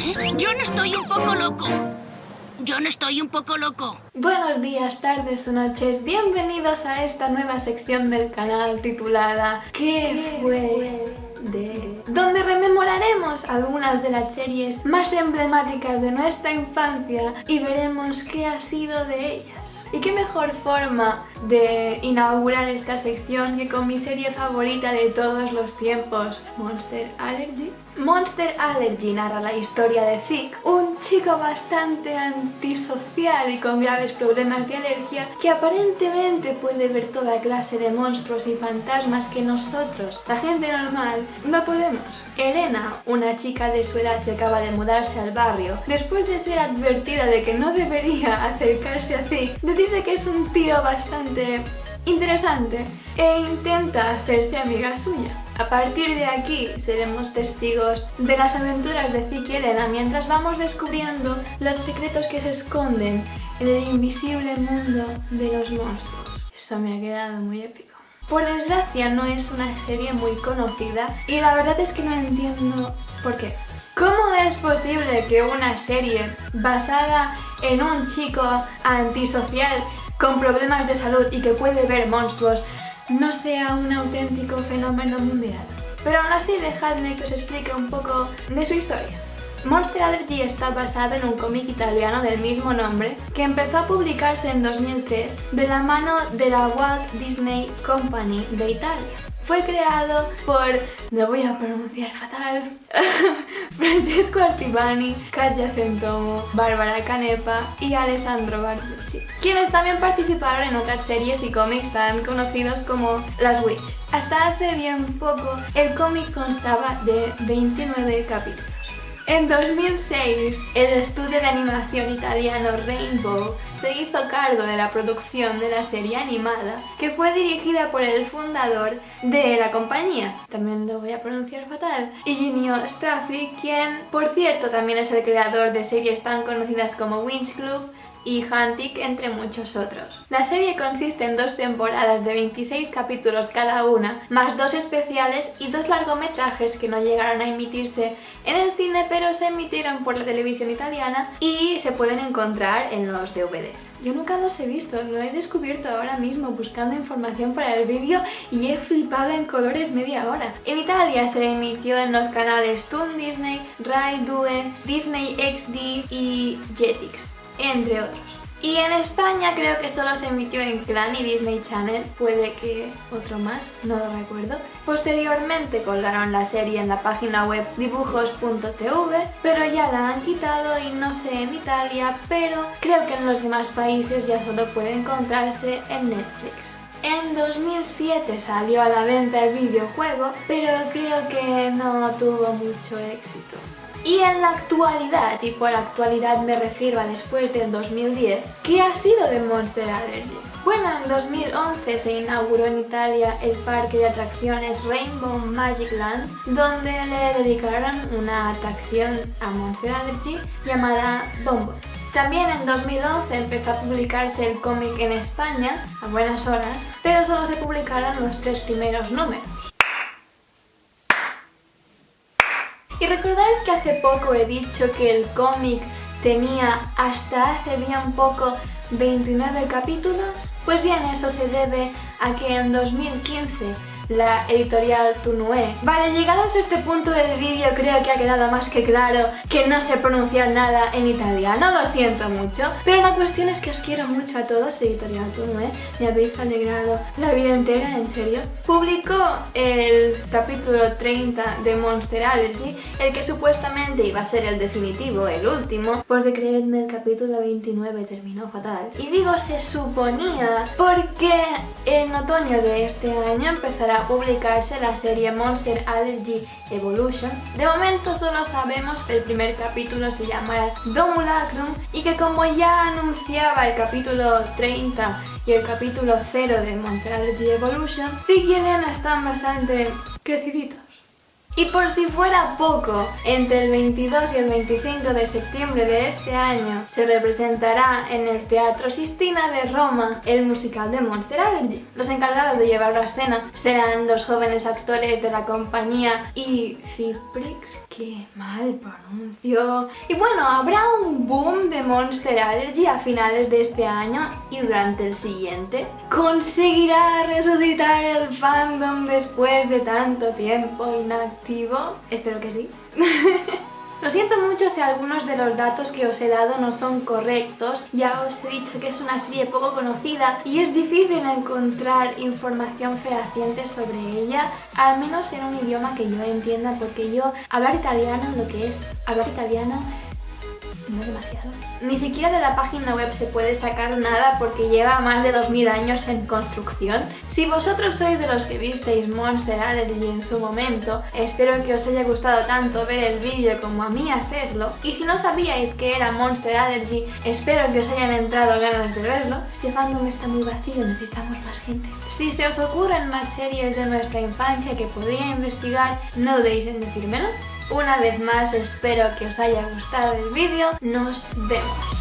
Yo no estoy un poco loco. Yo no estoy un poco loco. Buenos días, tardes o noches, bienvenidos a esta nueva sección del canal titulada ¿Qué fue de...? Donde rememoraremos algunas de las series más emblemáticas de nuestra infancia y veremos qué ha sido de ellas. Y qué mejor forma de inaugurar esta sección que con mi serie favorita de todos los tiempos, Monster Allergy. Monster Allergy narra la historia de Zeke, un chico bastante antisocial y con graves problemas de alergia que aparentemente puede ver toda clase de monstruos y fantasmas que nosotros, la gente normal, no podemos. Elena, una chica de su edad que acaba de mudarse al barrio, después de ser advertida de que no debería acercarse a Zeke, decide que es un tío bastante interesante e intenta hacerse amiga suya. A partir de aquí seremos testigos de las aventuras de Zeke y Elena mientras vamos descubriendo los secretos que se esconden en el invisible mundo de los monstruos. Eso me ha quedado muy épico. Por desgracia no es una serie muy conocida y la verdad es que no entiendo por qué. ¿Cómo es posible que una serie basada en un chico antisocial con problemas de salud y que puede ver monstruos no sea un auténtico fenómeno mundial? Pero aún así dejadme que os explique un poco de su historia. Monster Allergy está basado en un cómic italiano del mismo nombre que empezó a publicarse en 2003 de la mano de la Walt Disney Company de Italia. Fue creado por, me voy a pronunciar fatal, Francesco Artivani, Katja Centomo, Barbara Canepa y Alessandro Barducci, quienes también participaron en otras series y cómics tan conocidos como Las Witch. Hasta hace bien poco, el cómic constaba de 29 capítulos. En 2006, el estudio de animación italiano Rainbow se hizo cargo de la producción de la serie animada, que fue dirigida por el fundador de la compañía, también lo voy a pronunciar fatal, Eugenio Straffi, quien, por cierto, también es el creador de series tan conocidas como Winx Club y Huntic, entre muchos otros. La serie consiste en 2 temporadas de 26 capítulos cada una, más 2 especiales y 2 largometrajes que no llegaron a emitirse en el cine, pero se emitieron por la televisión italiana y se pueden encontrar en los DVDs. Yo nunca los he visto, lo he descubierto ahora mismo buscando información para el vídeo y he flipado en colores media hora. En Italia se emitió en los canales Toon Disney, Rai 2, Disney XD y Jetix, entre otros. Y en España creo que solo se emitió en Clan y Disney Channel, puede que otro más, no lo recuerdo. Posteriormente colgaron la serie en la página web dibujos.tv, pero ya la han quitado y no sé en Italia, pero creo que en los demás países ya solo puede encontrarse en Netflix. En 2007 salió a la venta el videojuego, pero creo que no tuvo mucho éxito. Y en la actualidad, y por actualidad me refiero a después del 2010, ¿qué ha sido de Monster Allergy? Bueno, en 2011 se inauguró en Italia el parque de atracciones Rainbow Magic Land, donde le dedicaron una atracción a Monster Allergy llamada Bombo. También en 2011 empezó a publicarse el cómic en España, a buenas horas, pero solo se publicaron los 3 primeros números. ¿Y recordáis que hace poco he dicho que el cómic tenía hasta hace bien poco 29 capítulos? Pues bien, eso se debe a que en 2015 la editorial Toonue. Vale, llegados a este punto del vídeo creo que ha quedado más que claro que no sé pronunciar nada en italiano, lo siento mucho, pero la cuestión es que os quiero mucho a todos, editorial Toonue, me habéis alegrado la vida entera, en serio. Publicó el capítulo 30 de Monster Allergy, el que supuestamente iba a ser el definitivo, el último, porque creedme, el capítulo 29 terminó fatal. Y digo se suponía porque en otoño de este año empezará a publicarse la serie Monster Allergy Evolution. De momento solo sabemos que el primer capítulo se llamará Domulacrum y que, como ya anunciaba el capítulo 30 y el capítulo 0 de Monster Allergy Evolution, Zeke y Elena están bastante creciditos. Y recordáis que hace poco he dicho que el cómic tenía hasta hace bien poco 29 capítulos. Pues bien, eso se debe a que en 2015 la editorial Toonue. Vale, llegados a este punto del vídeo creo que ha quedado más que claro que no sé pronunciar nada en italiano, lo siento mucho, pero la cuestión es que os quiero mucho a todos, editorial Toonue, me habéis alegrado la vida entera, en serio. Publicó el capítulo 30 de Monster Allergy, el que supuestamente iba a ser el definitivo, el último, porque creedme, el capítulo 29 terminó fatal. Y digo se suponía Y por si fuera poco, entre el 22 y el 25 de septiembre de este año se representará en el Teatro Sistina de Roma el musical de Monster Allergy. Los encargados de llevarlo a escena serán los jóvenes actores de la compañía Ciprix, qué mal pronuncio. Y bueno, habrá un boom de Monster Allergy a finales de este año y durante el siguiente. ¿Conseguirá resucitar el fandom después de tanto tiempo inactivo? Espero que sí. Lo siento mucho si algunos de los datos que os he dado no son correctos. Ya os he dicho que es una serie poco conocida y es difícil encontrar información fehaciente sobre ella, al menos en un idioma que yo entienda, porque yo hablar italiano, lo que es hablar italiano, no demasiado. Ni siquiera de la página web se puede sacar nada porque lleva más de 2000 años en construcción. Si vosotros sois de los que visteis Monster Allergy en su momento, espero que os haya gustado tanto ver el vídeo como a mí hacerlo. Y si no sabíais que era Monster Allergy, espero que os hayan entrado ganas de verlo. Este fandom está muy vacío, necesitamos más gente. Si se os ocurren más series de nuestra infancia que podría investigar, no dudéis en decírmelo. Una vez más, espero que os haya gustado el vídeo. Nos vemos.